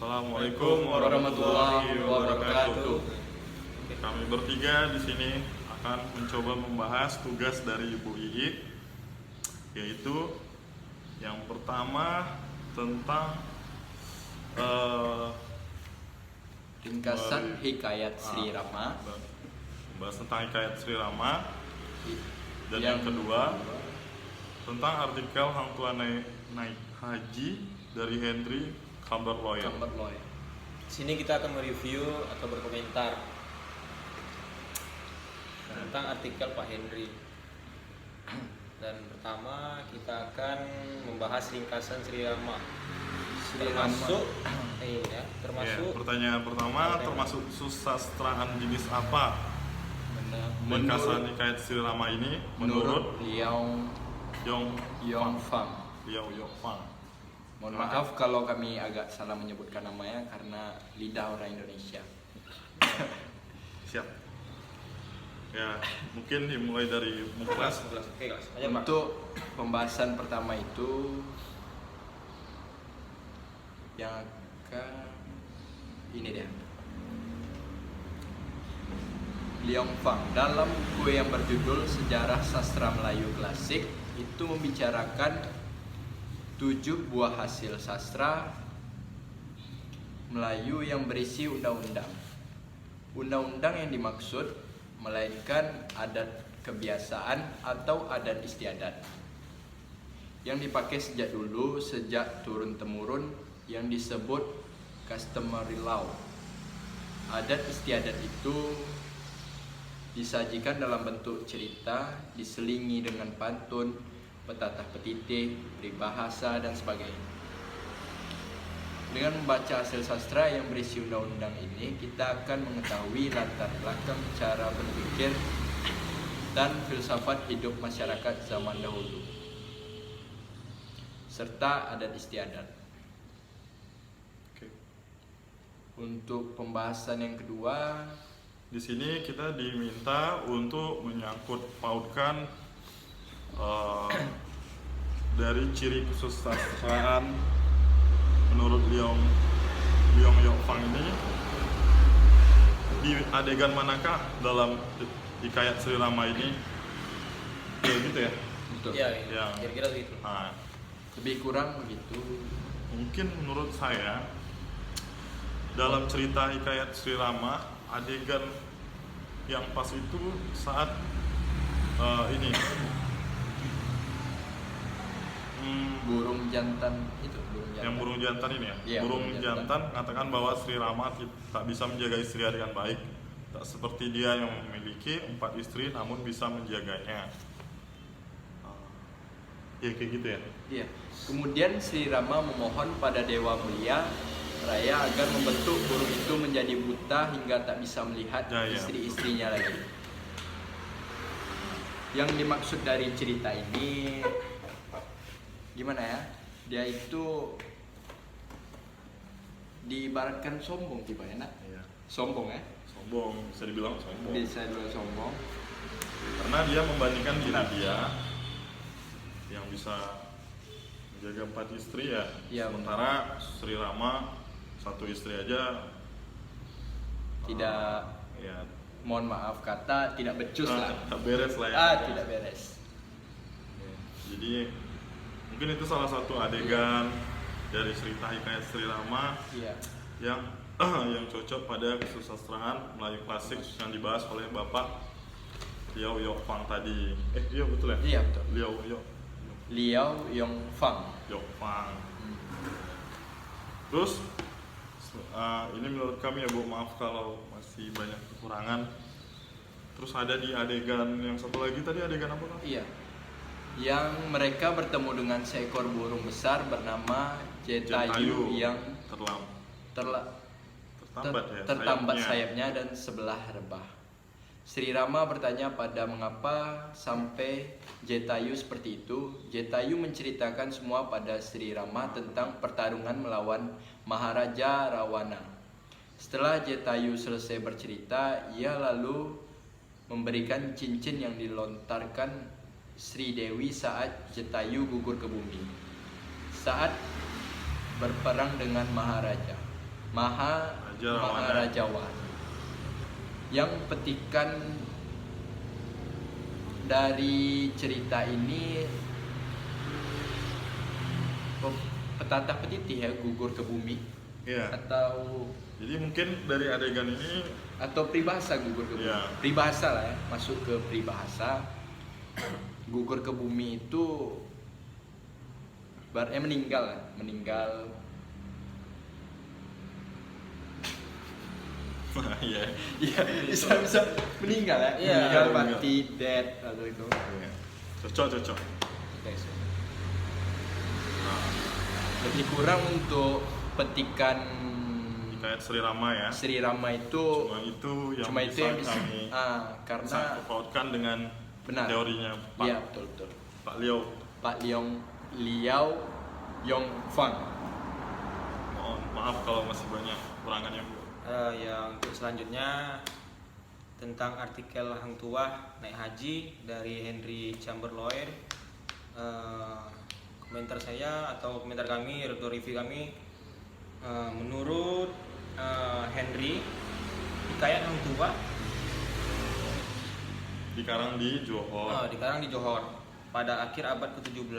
Assalamualaikum warahmatullahi wabarakatuh. Kami bertiga di sini akan mencoba membahas tugas dari Ibu Ii, yaitu yang pertama tentang ringkasan Hikayat Sri Rama. Membahas tentang Hikayat Sri Rama. Dan yang kedua tentang artikel Hang Tua Naik Haji dari Henry Chamberlain. Sini kita akan mereview atau berkomentar tentang artikel Pak Henry. Dan pertama kita akan membahas ringkasan Sri Rama. Termasuk pertanyaan pertama, termasuk susastraan jenis apa ringkasan Hikayat Sri Rama ini menurut Liao Yongfang. Liao Yongfang. Mohon maaf kalau kami agak salah menyebutkan namanya karena lidah orang Indonesia. Siap. Ya, mungkin dimulai dari Muklas. Oke, kelas. Ayo, Pak. Untuk pembahasan pertama itu yang akan ini dia. Liang Fang dalam buku yang berjudul Sejarah Sastra Melayu Klasik itu membicarakan 7 buah hasil sastra Melayu yang berisi undang-undang. Undang-undang yang dimaksud melainkan adat kebiasaan atau adat istiadat yang dipakai sejak turun-temurun yang disebut customary law. Adat istiadat itu disajikan dalam bentuk cerita, diselingi dengan pantun, petatah petitih, peribahasa, dan sebagainya. Dengan membaca hasil sastra yang berisi undang-undang ini, kita akan mengetahui latar belakang cara berpikir dan filsafat hidup masyarakat zaman dahulu, serta adat istiadat. Oke. Untuk pembahasan yang kedua, Di sini kita diminta untuk menyangkut pautkan dari ciri kesusastraan menurut Liang Yongfang ini di adegan manakah dalam Hikayat Sri Rama ini? Ya gitu ya. betul. Iya, Ya. kira-kira begitu. Nah, Lebih kurang begitu. mungkin menurut saya dalam cerita Hikayat Sri Rama adegan yang pas itu saat ini Burung jantan itu, yang burung jantan ini ya, Iya, burung burung jantan mengatakan bahwa Sri Rama tak bisa menjaga istrinya dengan baik, tak seperti dia yang memiliki 4 istri namun bisa menjaganya. Ya kayak gitu ya. Iya. Kemudian Sri Rama memohon pada Dewa Mulia Raya agar membentuk burung itu menjadi buta hingga tak bisa melihat Ya. istri-istrinya lagi. Yang dimaksud dari cerita ini gimana ya? Dia itu diibaratkan sombong tiba ya, nak? Iya. Sombong ya? Sombong, bisa dibilang sombong. Bisa dibilang sombong. Karena dia membandingkan diri dia yang bisa menjaga 4 istri ya, Iya, sementara Sri Rama 1 istri aja Tidak, ya mohon maaf kata, tidak becus lah. tak beres lah ya. Tidak beres. Jadi mungkin itu salah satu adegan dari cerita Hikayat Sri Rama Iya. yang yang cocok pada kesusastraan Melayu klasik yang dibahas oleh Bapak Liao Yongfang tadi. Iya betul ya? Iya betul. Liao Yongfang. Yongfang. Terus ini menurut kami ya Bu, maaf kalau masih banyak kekurangan. Terus ada di adegan yang satu lagi tadi, adegan apa Kak? Iya. Yang mereka bertemu dengan seekor burung besar bernama Jetayu yang tertambat sayapnya dan sebelah rebah. Sri Rama bertanya pada mengapa sampai Jetayu seperti itu. Jetayu menceritakan semua pada Sri Rama tentang pertarungan melawan Maharaja Rawana. Setelah Jetayu selesai bercerita, ia lalu memberikan cincin yang dilontarkan Sri Dewi saat Jetayu gugur ke bumi saat berperang dengan Maharaja. Maharajawan. Yang petikan dari cerita ini petata petiti ya, gugur ke bumi. Iya. Atau Jadi mungkin dari adegan ini atau peribahasa gugur ke bumi. Iya. Peribahasa lah ya, masuk ke peribahasa. Gugur ke bumi itu meninggal. iya. Iya, bisa meninggal ya. Iya. Meninggal Meninggal. mati, dead atau itu. Iya. Cocok. Nah, Lebih kurang untuk petikan hikayat Sri Rama ya. Sri Rama itu Cuma itu yang bisa kami karena sangkut pautkan dengan benar. teorinya Pak Iya, betul. Pak Liao. Pak Liao Yong Fang. Mohon maaf kalau masih banyak kurangannya Bu. Ya untuk selanjutnya tentang artikel Hang Tuah naik haji dari Henry Chamberlain. Komentar saya atau komentar kami atau review kami, menurut Henry, hikayat Hang Tuah Dikarang di Johor. dikarang di Johor pada akhir abad ke-17.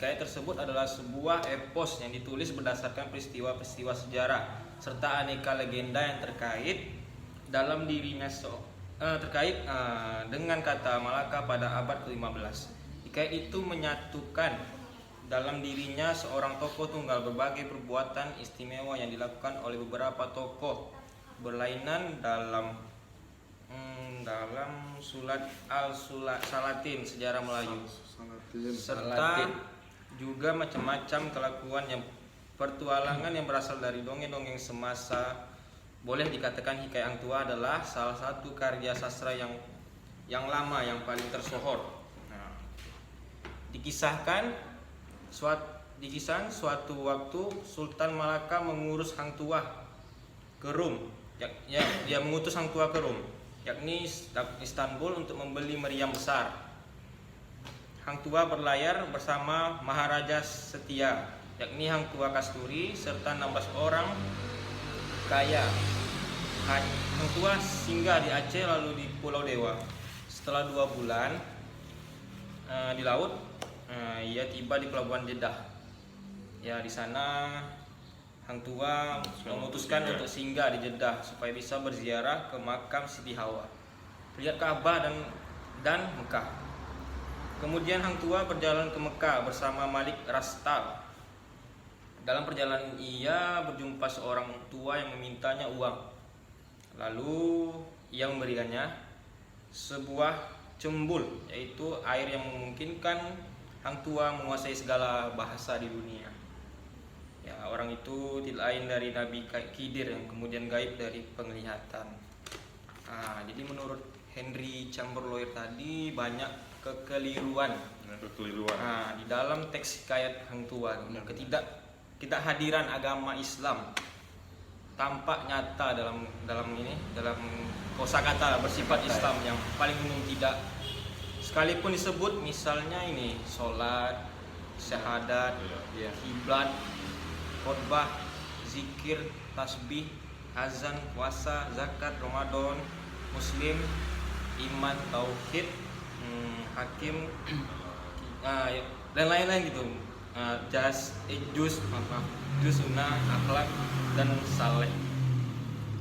Hikayat tersebut adalah sebuah epos yang ditulis berdasarkan peristiwa-peristiwa sejarah serta aneka legenda yang terkait dalam dirinya terkait dengan kata Malaka pada abad ke-15. Hikayat itu menyatukan dalam dirinya seorang tokoh tunggal berbagai perbuatan istimewa yang dilakukan oleh beberapa tokoh berlainan dalam sulat Salatin sejarah Melayu, serta juga macam-macam kelakuan yang pertualangan yang berasal dari dongeng-dongeng semasa. Boleh dikatakan hikayat Hang Tuah adalah salah satu karya sastra yang lama yang paling tersohor. Dikisahkan suatu waktu Sultan Malaka mengurus Hang Tuah ke Rum. Dia mengutus Hang Tuah ke Rum, yakni Istanbul, untuk membeli meriam besar. Hang Tuah berlayar bersama Maharaja Setia, yakni Hang Tuah Kasturi, serta 16 orang kaya. Hang Tuah singgah di Aceh lalu di Pulau Dewa. Setelah 2 bulan di laut, ia tiba di pelabuhan Jeddah. Ya, di sana Hang Tuah memutuskan untuk singgah di Jeddah supaya bisa berziarah ke makam Siti Hawa, lihat Ka'bah dan Mekah. Kemudian Hang Tuah berjalan ke Mekah bersama Malik Rastal. Dalam perjalanan ia berjumpa seorang tua yang memintanya uang. Lalu ia memberikannya sebuah cembul, yaitu air yang memungkinkan Hang Tuah menguasai segala bahasa di dunia. Ya, orang itu tidak lain dari Nabi Khidir yang kemudian gaib dari penglihatan. Jadi menurut Henry Chamberlain tadi banyak kekeliruan. Di dalam teks hikayat Hang Tuah, ketidakhadiran agama Islam tampak nyata dalam kosakata bersifat Islam yang paling umum. Tidak sekalipun disebut misalnya ini sholat, syahadat, kiblat, khotbah, zikir, tasbih, azan, puasa, zakat, Ramadan, muslim, iman, tauhid, hakim, dan lain-lain gitu. Juz sunnah, akhlak, dan saleh.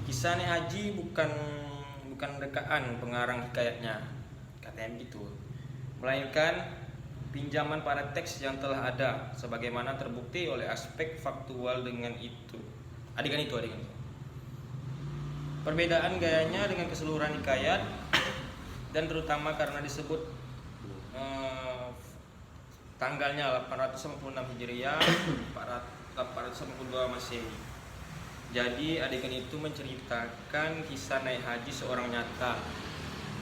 Kisah naik haji bukan rekaan pengarang hikayatnya, katanya begitu, melainkan pinjaman pada teks yang telah ada, sebagaimana terbukti oleh aspek faktual adegan itu. Perbedaan gayanya dengan keseluruhan hikayat, dan terutama karena disebut tanggalnya 896 Hijriah, 892 Masehi. Jadi adegan itu menceritakan kisah naik haji seorang nyata.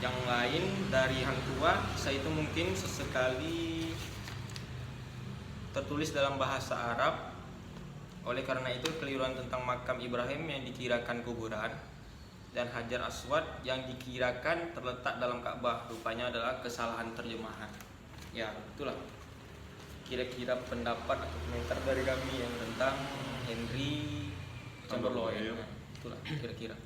Yang lain dari Hang Tuah, kisah itu mungkin sesekali tertulis dalam bahasa Arab. Oleh karena itu keliruan tentang makam Ibrahim yang dikirakan kuburan dan Hajar Aswad yang dikirakan terletak dalam Ka'bah rupanya adalah kesalahan terjemahan. Ya, itulah kira-kira pendapat atau komentar dari kami yang tentang Henry campur Campur loin. loin. Nah, itulah kira-kira.